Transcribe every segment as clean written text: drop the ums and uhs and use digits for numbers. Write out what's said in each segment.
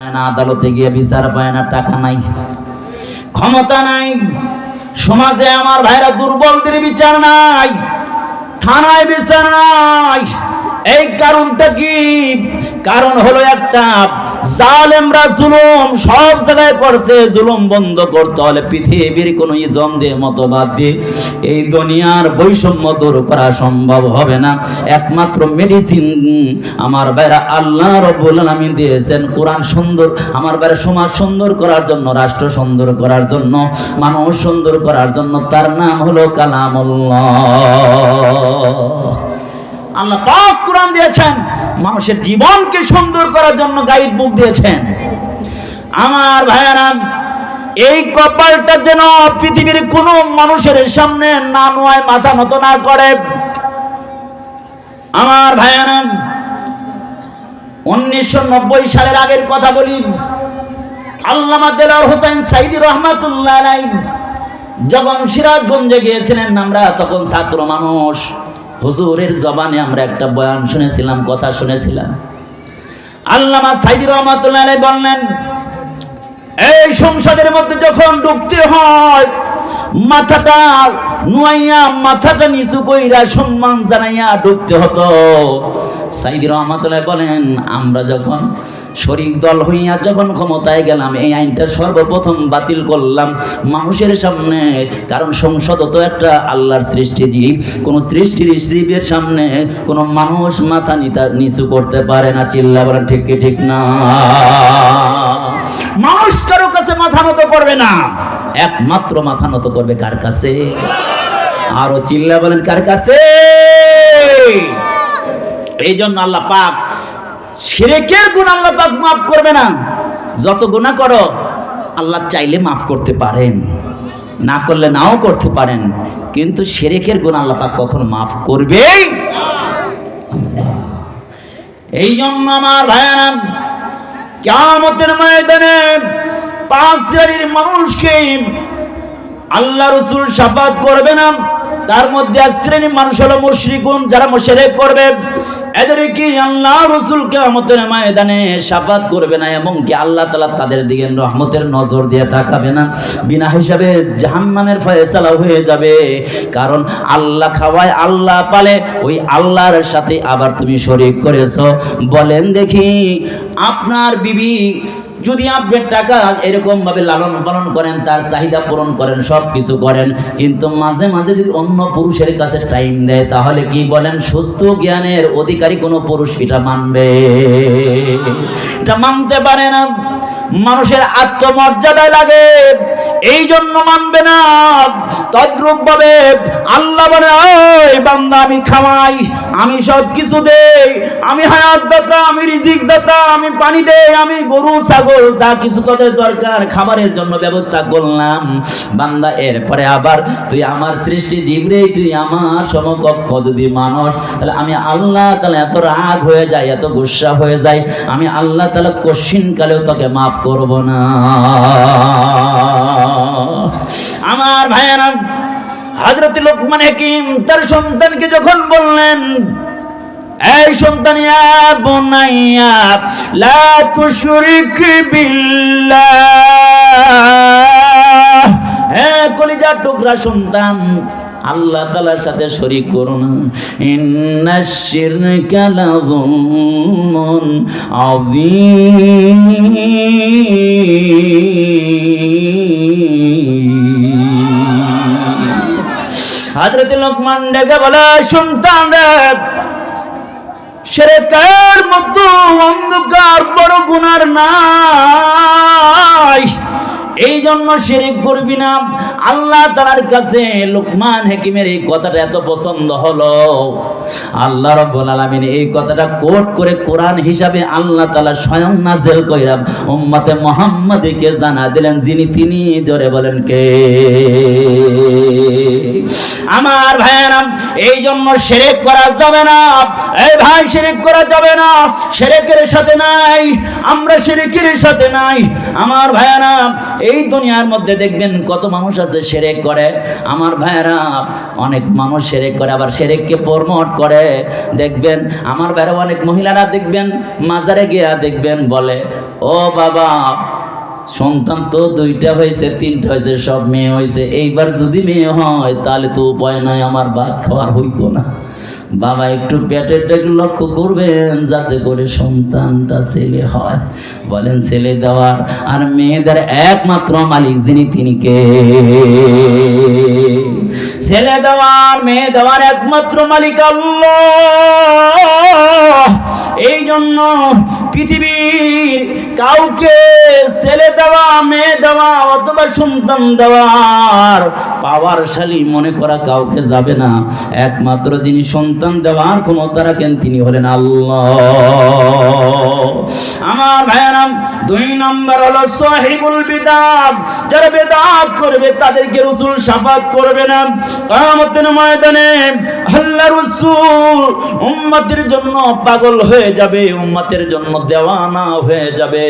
আদালতে গিয়ে বিচার পায় না, টাকা নাই, ক্ষমতা নাই, সমাজে আমার ভাইরা দুর্বলদের বিচার নাই, থানায় বিচার নাই। এই কারণটা কি? কারণ হলো একটা, জালেমরা জুলুম সব জায়গায় করছে। জুলুম বন্ধ করতে হলে পৃথিবীর কোন ইজম দিয়ে মতবাদ দিয়ে এই দুনিয়ার বৈষম্য দূর করা সম্ভব হবে না। একমাত্র মেডিসিন আমার ভাইরা আল্লাহ রাব্বুল আলামিন দিয়েছেন। কোরআন সুন্দর, আমার ভাইরা সমাজ সুন্দর করার জন্য, রাষ্ট্র সুন্দর করার জন্য, মানুষ সুন্দর করার জন্য, তার নাম হলো কালামুল্লাহ। আল্লাহ পাক কোরআন দিয়েছেন, মানুষের জীবনকে সুন্দর করার জন্য গাইড বুক দিয়েছেন। আমার ভাইয়ারা, এই কপালটা যেন পৃথিবীর কোন মানুষের সামনে না নয়, মাথা নত না করে। আমার ভাইয়ারা, 1990 সালের আগের কথা বলি। আল্লামা দেলোয়ার হোসেন সাইদী রহমাতুল্লাহ আলাইহি যখন সিরাজগঞ্জে গিয়েছিলেন, আমরা তখন ছাত্র মানুষ, হুজুরের জবানে আমরা একটা বয়ান শুনেছিলাম, কথা শুনেছিলাম। আল্লামা সাইদী রহমাতুল্লাহ আলাইহি বললেন, এই সংসদের মধ্যে যখন ঢুকতে হয়, মাথাটা নুয়াইয়া, মাথাটা নিচু কইরা সম্মান জানাইয়া ঢুকতে হতো। সাইদী রহমাতুল্লাহ বলেন, আমরা যখন শরীক দল হইয়া যখন ক্ষমতায় গেলাম, এই আইনটা সর্বপ্রথম বাতিল করলাম মানুষের সামনে। কারণ সংসদ তো একটা আল্লাহর সৃষ্টি জীব, কোন সৃষ্টির জীবের সামনে কোন মানুষ মাথা নিচু করতে পারে না। চিল্লা বলেন ঠিক কি ঠিক না? মানুষ কারো কাছে মাথা নত করবে না, একমাত্র মাথা নত করবে কার কাছে? আরো চিল্লা বলেন কার কাছে? এই জন্য আল্লাহ পাক শিরকের গুনাহ আল্লাহ পাক মাফ করবে না। যত গুনাহ করো আল্লাহ চাইলে মাফ করতে পারেন, না করলে নাও করতে পারেন, কিন্তু শিরকের গুনাহ আল্লাহ পাক কখনো মাফ করবে না। এই জন্য আমার ভাইয়ারা, কিয়ামতের ময়দানে 5 শ্রেণীর মানুষকে আল্লাহ রাসূল শাফাত করবে না। তার মধ্যে 1 শ্রেণীর মানুষ হলো মুশরিকুন, যারা মুশরিক করবে। এদেরকে আল্লাহ রাসূল কিয়ামতের ময়দানে শাফাত করবে না, এবং কি আল্লাহ তাআলা তাদের দিকে রহমতের নজর দিয়ে তাকাবে না। বিনা হিসাবে জাহান্নামের ফয়সালা হয়ে যাবে। কারণ আল্লাহ খাওয়ায়, আল্লাহ পালে, ওই আল্লাহর সাথে আবার তুমি শরীক করেছো। বলেন দেখি, আপনার বিবি যদি আপনি টাকা এরকম ভাবে লালন পালন করেন, তার চাহিদা পূরণ করেন, সব কিছু করেন, কিন্তু মাঝে মাঝে যদি অন্য পুরুষের কাছে টাইম দেয়, তাহলে কি বলেন, সুস্থ জ্ঞানের অধিকারী কোনো পুরুষ এটা মানবে? এটা মানতে পারে না। মানুষের আত্মমর্যাদায় লাগে, এই জন্য মানবে না। তদ্রূপ ভাবে আল্লাহ বলে, ওই বান্দা, আমি খাওয়াই, আমি সব কিছু দেই, আমি হায়াত দাতা, আমি রিজিক দাতা, আমি পানি দেই, আমি গরু ছাগল যা কিছু তোদের দরকার খাবারের জন্য ব্যবস্থা করলাম। বান্দা, এরপরে আবার তুই আমার সৃষ্টি জীবরে, তুই আমার সমকক্ষ যদি মানুষ, তাহলে আমি আল্লাহ তাআলা এত রাগ হয়ে যায়, এত গুসা হয়ে যায়, আমি আল্লাহ তাআলা কশিন কালেও তোকে মাফ করব না। আমার ভাইয়েরা, হযরত লোকমান হাকিম তার সন্তানকে যখন বললেন, এই সন্তান, ইয়া বুনাইয়া লা তুশরিক বিল্লাহ, হে কলিজার টুকরা সন্তান, আল্লাহ তাআলার সাথে শরীক করো না। ইন্নাশ শিরকা লাযুলমুন আযীম। হযরত লোকমান ডেকে বলে, সন্তান রে, শিরকের মতো অন্ধকার বড় গুনার নাই, এই জন্য শিরক করবি না। আল্লাহ তাআলার কাছে লোকমান হাকিমের এই কথাটা এত পছন্দ হলো, আল্লাহ রাব্বুল আলামিন এই কথাটা কোট করে কোরআন হিসাবে আল্লাহ তাআলা স্বয়ং নাযিল কইরা উম্মতে মুহাম্মাদীকে জানা দিলেন, যিনি তিনি, জোরে বলেন কে? আমার ভাইয়েরা, এই জন্য শিরক করা যাবে না। এই ভাই, শিরক করা যাবে না। শিরকের সাথে নাই, আমরা শিরকের সাথে নাই। আমার ভাইয়েরা, এই দুনিয়ার মধ্যে দেখবেন কত মানুষ আছে শিরক করে। আমার ভাইরা, অনেক মানুষ শিরক করে, আবার শিরককে প্রমোট করে। দেখবেন আমার ভাইরা, অনেক মহিলারা দেখবেন মাজারে গিয়া দেখবেন বলে, ও বাবা সন্তান তো 2টা হয়েছে, 3টা হয়েছে, সব মেয়ে হয়েছে, এইবার যদি মেয়ে হয় তাহলে তো উপায় নাই, আমার ভাত খাওয়ার হইতো না। বাবা একটু পেটেরটা একটু লক্ষ্য করবেন যাতে করে সন্তানটা ছেলে হয়। বলেন ছেলে দেওয়ার আর মেয়েদের একমাত্র মালিক যিনি, তিনি কে? ছেলে দেওয়ার মেয়ে দেওয়ার একমাত্র মালিক আল্লাহ। এই জন্য পৃথিবীর কাউকে ছেলে দেওয়া, মেয়ে দেওয়া অথবা সন্তান দেওয়ার পাওয়ারশালী মনে করা কাউকে যাবে না। একমাত্র যিনি সন্তান দেওয়ার ক্ষমতা রাখেন তিনি হলেন আল্লাহ। আমার ভাইয়েরা, 2 নম্বর হলো সাহিবুল বিদআত। যারা বিদআত করবে তাদেরকে রাসূল শাফাত করবে না। কিয়ামতের ময়দানে আল্লাহ রাসূল উম্মতের জন্য পাগল হয়ে যাবে, উম্মতের জন্য দেওয়ানা হয়ে যাবে।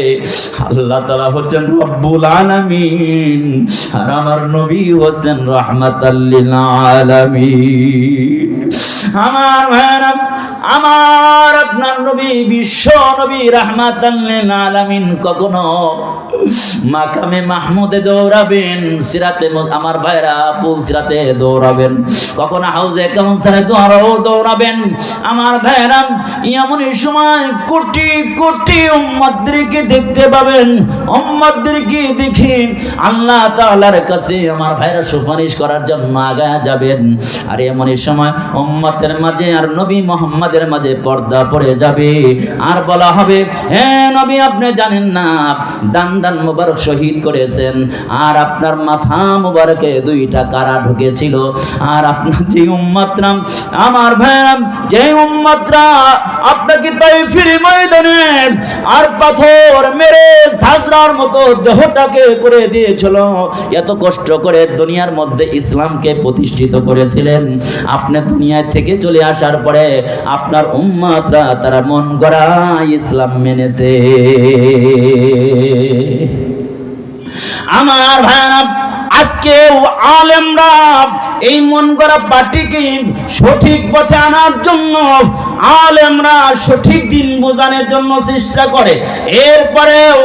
আল্লাহ তাআলা হচ্ছেন রব্বুল আলামিন, আর আমার নবী হচ্ছেন রাহমাতাল লিল আলামিন। আমার ভাইরা, আমার আপনার নবী বিশ্ব নবী রাহমাতাল লিল আলামিন কখনো মাকামে মাহমুদে দৌড়াবেন, সিরাতে আমার ভাইরা ফুল সিরাতে দৌড়াবেন, কখনো হাউজে কাউসারে দৌড়াবেন। আমার ভাইরা, এমনই সময় কোটি কোটি উম্মতদেরকে দেখতে পাবেন। উম্মতদেরকে দেখে আল্লাহ তাআলার কাছে আমার ভাইরা সুপারিশ করার জন্য আগায়া যাবেন। আর এমনই সময় উম্মতের মাঝে আর নবী মুহাম্মদের মাঝে পর্দা পড়ে যাবে, আর বলা হবে, হ্যাঁ নবী আপনি জানেন না দান দান মুবারক শহীদ করেছেন, আর আপনার মাথা মুবারকে 2টা কারা ঢুকেছিল। আর আপনার যে উম্মতরা, আমার ভাইরা যে উম্মতরা আপনাকে তাইফের ময়দানে আর পাথর মেরে সাজরার মতো দেহটাকে করে দিয়েছিল, এত কষ্ট করে দুনিয়ার মধ্যে ইসলামকে প্রতিষ্ঠিত করেছিলেন, আপনি দুনিয়া থেকে চলে আসার পরে আপনার উম্মতরা তারা মন গড়া ইসলাম মেনেছে। আমার ভাইরা, আজকে আলেমরা এই মন গড়া পার্টিকে সঠিক পথে আনার জন্য, আলেমরা সঠিক দিন বোঝানোর জন্য চেষ্টা করে। এরপরেও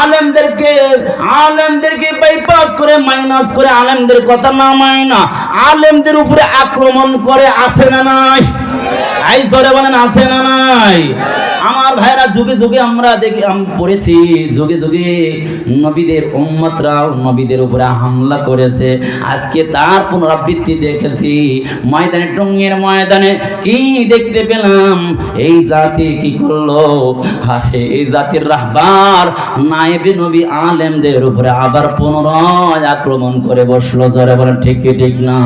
আলেমদেরকে বাইপাস করে, মাইনাস করে, আলেমদের কথা না মানা আলেমদের উপরে আক্রমণ করে। আছে না নাই? আইজ ধরে বলেন আছে না নাই? আমার ভাইরা, যুগে যুগে আমরা দেখি, পড়েছি, যুগে যুগে নবীদের উম্মতরা নবীদের উপরে হামলা করেছে। আজকে তার পুনরাবৃত্তি দেখেছি ময়দানে, টঙ্গের ময়দানে কি দেখতে পেলাম? এই জাতি কি করলো? এই জাতির রাহবার নায়েবে নবী আলেমদের উপরে আবার পুনরায় আক্রমণ করে বসলো। যারা বলেন ঠিক কি ঠিক না?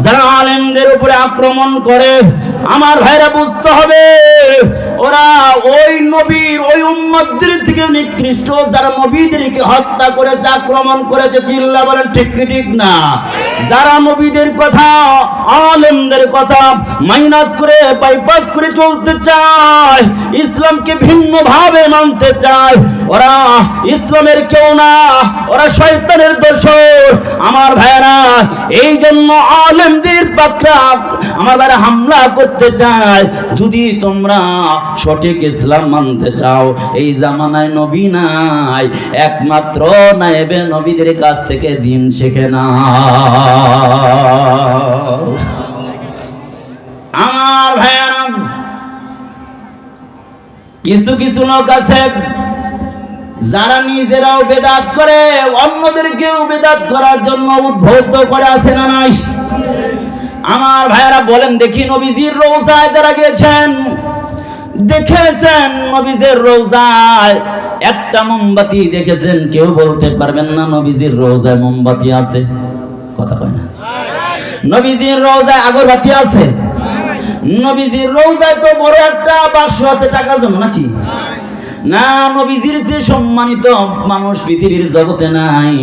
যারা আলেমদের উপরে আক্রমণ করে, আমার ভাইরা বুঝতে হবে ওরা ওই নবীর ওই উম্মতদের থেকে নিকৃষ্ট, যারা নবীদেরকে হত্যা করেছে, আক্রমণ করেছে। চিল্লা বলেন ঠিক কি ঠিক না? যারা নবীদের কথা, আলেমদের কথা মাইনাস করে, বাইপাস করে চলতে চায়, ইসলামকে ভিন্ন ভাবে মানতে চায়, ওরা ইসলামের কেউ না, ওরা শয়তানের দোসর। আমার ভাইরা, এই জন্য আলেমদের পক্ষে আমার ভাইরা হামলা করতে চায়। যদি তোমরা সঠিক ইসলাম মানতে চাও, এই জামানায় নবী নাই, একমাত্র নায়েবে নবীদের কাছ থেকে দিন শিখে না। আমার ভাইরা, কিছু কিছু লোক আছে যারা নিজেরাও বেদাত করে, অন্যদেরকেও বেদাত করার জন্য উদ্বুদ্ধ করে। আছে না নাই? আমার ভাইরা বলেন দেখি, নবীজির রওজায় যারা গেছেন দেখেছেন, নবীজির রওজায় একটা মোমবাতি দেখেছেন? কেউ বলতে পারবেন না নবীজির রওজায় মোমবাতি আছে? কথা কয় না। নবীজির রওজায় আগরবাতি আছে? নবীজির রওজায় তো বড় একটা বাক্স আছে টাকার জন্য নাকি? না, নবীজির যে সম্মানিত মানুষ পৃথিবীর জগতে নাই,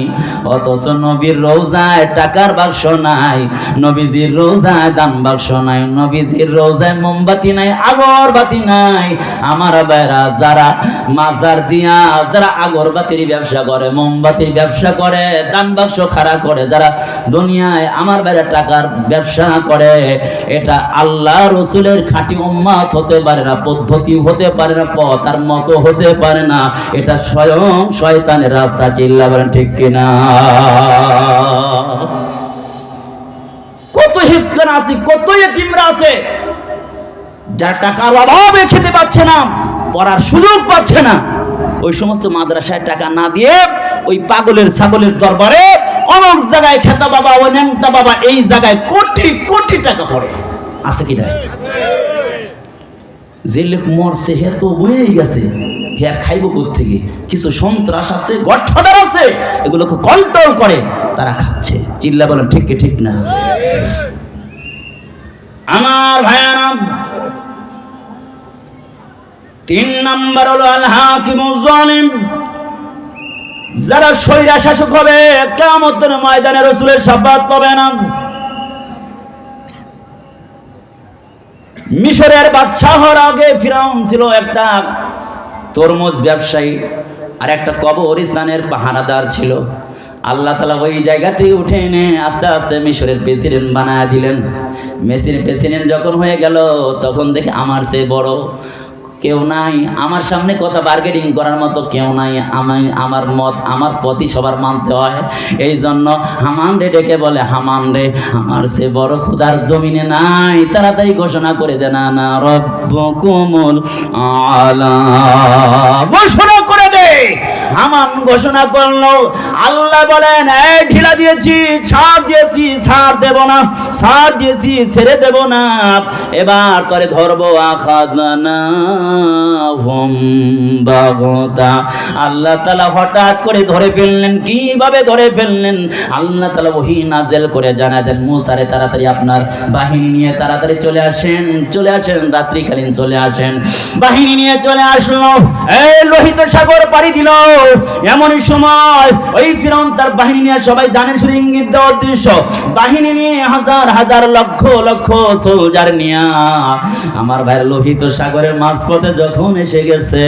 অথচ নবীর রওজায় টাকার বাক্স নাই, নবীজির রওজায় দান বাক্স নাই, নবীজির রওজায় মোমবাতি নাই, আগরবাতি নাই। আমার ভাইরা, যারা মাজার দিয়া যারা আগরবাতির ব্যবসা করে, মোমবাতির ব্যবসা করে, দান বাক্স খাড়া করে, যারা দুনিয়ায় আমার ভাইরা টাকার ব্যবসা করে, এটা আল্লাহ রসুলের খাঁটি উম্মত হতে পারে না, পদ্ধতি হতে পারে না, পথ আর মতো হতে পারে না। এটা স্বয়ং শয়তানের রাস্তা। চিল্লা বলেন ঠিক কিনা? কত হিফজখানা আছে, কত ইতিমরা আছে যারা টাকার অভাবে খেতে পাচ্ছে না, পড়ার সুযোগ পাচ্ছে না। ওই সমস্ত মাদ্রাসায় টাকা না দিয়ে ওই পাগলের ছাগলের দরবারে অনেক জায়গায় খেতা বাবা, ওই ন্যাংটা বাবা, এই জায়গায় কোটি কোটি টাকা পড়ে। আছে কি না? যে লোক মরছে হে তো বইয়েই গেছে, হে আর খাইব কোত্থেকে? কিছু সন্ত্রাস আছে, গঠফাদার আছে, এগুলোকে কন্ট্রোল করে, তারা খাচ্ছে। চিল্লা বলেন ঠিক কি ঠিক না? আমার ভাইয়ারা, 3 নাম্বার হলো আল হাকিমুজ জালিম। যারা স্বৈরা শাসক হবে, কিয়ামতের ময়দানে রাসূলের শাফাত পাবে না। মিশরের বাদশাহ হওয়ার আগে ফিরাউন ছিল একটা তরমুজ ব্যবসায়ী, আর একটা কবরস্থানের পাহারাদার ছিল। আল্লাহ তাআলা ওই জায়গা থেকে উঠে এনে আস্তে আস্তে মিশরের প্রেসিডেন্ট বানায় দিলেন। প্রেসিডেন্ট যখন হয়ে গেল, তখন দেখে আমার চেয়ে বড় কেউ নাই, আমার সামনে কথা বার্গেনিং করার মতো কেউ নাই, আমার মত আমার পথই সবার মানতে হয়। এই জন্য হামান রে ডেকে বলে, হামান রে, আমার সে বড় খোদার জমিনে নাই, তাড়াতাড়ি ঘোষণা করে দে না না রব্বুকুমুল আলা, ঘোষণা করে দে। হামান ঘোষণা করলো। আল্লাহ বলেন, এই ঢিলা দিয়েছি, ছাড় দিয়েছি, ছাড় দেব না, ছাড় দিয়েছি, ছেড়ে দেব না, এবার করে ধরবো। আখাযনা আল্লাহ তাআলা হঠাৎ করে ধরে ফেললেন। কিভাবে ধরে ফেললেন? আল্লাহ তাআলা ওহী নাযিল করে জানায় দেন, মুসা রে তাড়াতাড়ি আপনার বাহিনী নিয়ে তাড়াতাড়ি চলে আসেন, চলে আসেন, রাত্রিকালীন চলে আসেন। বাহিনী নিয়ে চলে আসলো, এই লোহিত সাগর পাড়ি দিল। এমনই সময় ওই ফিরআউন তার বাহিনী নিয়ে, সবাই জানেন শুধু ইঙ্গিত দেওয়ার উদ্দেশ্য, বাহিনী নিয়ে হাজার হাজার লক্ষ লক্ষ সোলজার নিয়ে আমার ভাই লোহিত সাগরের মাঝপথে যখন এসে গেছে,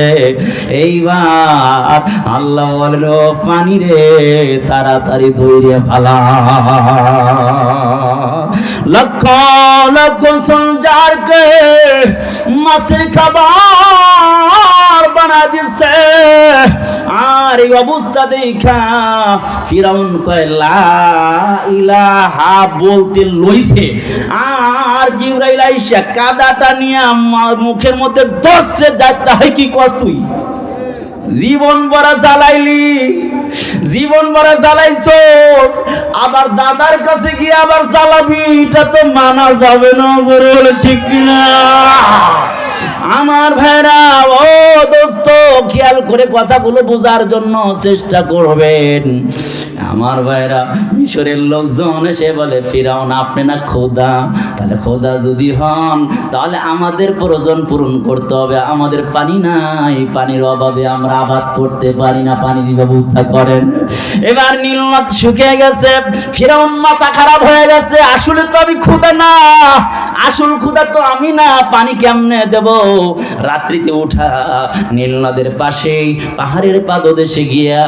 এইবার আল্লাহ বলেন, ও পানি রে তাড়াতাড়ি দৌড়ে ফালা। লক্ষ লক্ষ সোলজারকে মাছের খাবার বানা দিছে। আর এই অবস্থা দেখা ফিরাউন কয় লা ইলাহা বলতে লইছে, আর জিবরাইল আইসা কাদাটা নিয়ে মুখের মধ্যে ধরছে। যাইতে হয় কি কস তুই? জীবন ভরা জ্বালাইলি, জীবন ভরা জ্বালাইছস, আবার দাদার কাছে গিয়ে আবার জ্বালাবি, এটা তো মানা যাবে না। জোরে বলে ঠিক কিনা? আমার ভাইরা, ও দোস্ত, খেয়াল করে কথাগুলো বোঝার জন্য চেষ্টা করবেন। আমার ভাইরা, মিশরের লোকজন এসে বলে, ফিরাউন আপনি না খোদা? তাহলে খোদা যদি হন, তাহলে আমাদের প্রয়োজন পূরণ করতে হবে। আমাদের পানি নাই, পানির অভাবে আমরা আবাদ করতে পারি না, পানির ব্যবস্থা করেন। এবার নীলনদ শুকিয়ে গেছে, ফিরাউন মাথা খারাপ হয়ে গেছে। আসলে তো আমি খোদা না, আসল খোদা তো আমি না, পানি কেমনে দেব? রাত্রিতে উঠা নীলনদের পাশেই পাহাড়ের পাদদেশে গিয়া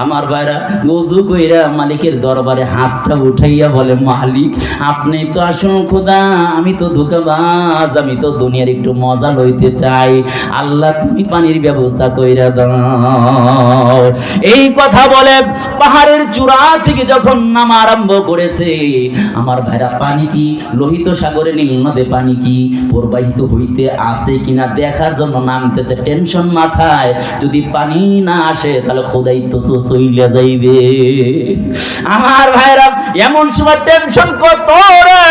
আমার ভাইরা ওযু কইরা মালিকের দরবারে হাতটা উঠাইয়া বলে, মালিক আপনি তো আসল খোদা, আমি তো ধোঁকাবাজ, আমি তো দুনিয়ার একটু মজা লইতে চাই, আল্লাহ তুমি পানির ব্যবস্থা কইরা দাও। এই কথা বলে পাহাড়ের চূড়া থেকে যখন নামা আরম্ভ করেছে, আমার ভাইরা পানি কি লোহিত সাগরে নীলনদে পানি কি প্রবাহিত হইতে আছে কিনা দেখার জন্য নামতেছে। টেনশন মাথায়, যদি পানি না আসে তাহলে খোদাই তো চইলা যাইবে। আমার ভাইরা, এমন সময় টেনশন কত রে,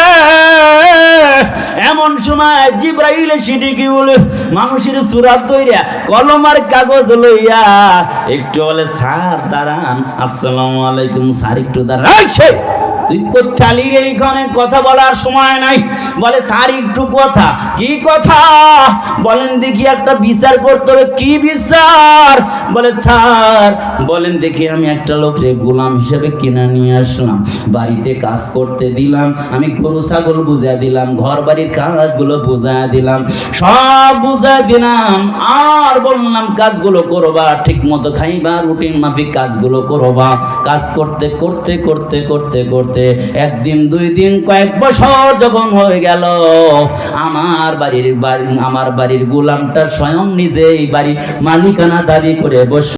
এমন সময় জিবরাইল সিদ্দিকী বলে মানুষের সুরাত ধইরা কলম আর কাগজ লইয়া একটু বলে, স্যার দাঁড়ান, আসসালামু আলাইকুম, স্যার একটু দাঁড়ান। তুই কোথালির এইখানে কথা বলার সময় নাই। বলে স্যার একটু কথা। কি কথা বলেন দেখি, একটা বিচার করতে হবে। কি বিচার? বলে স্যার বলেন দেখি, আমি একটা লোকরে গোলাম হিসেবে কিনে নিয়ে আসলাম, বাড়িতে কাজ করতে দিলাম, আমি গরু ছাগল বুঝা দিলাম, ঘর বাড়ির কাজগুলো বুঝা দিলাম, সব বুঝা দিলাম, আর বললাম কাজগুলো করবা, ঠিক মতো খাইবা, রুটিন মাফিক কাজগুলো করবা। কাজ করতে করতে করতে করতে করতে একদিন, দুই দিন, কয়েক বছর যখন হয়ে গেল, আমার বাড়ির গোলামটা স্বয়ং নিজেই বাড়ির মালিকানা দাবি করে বসে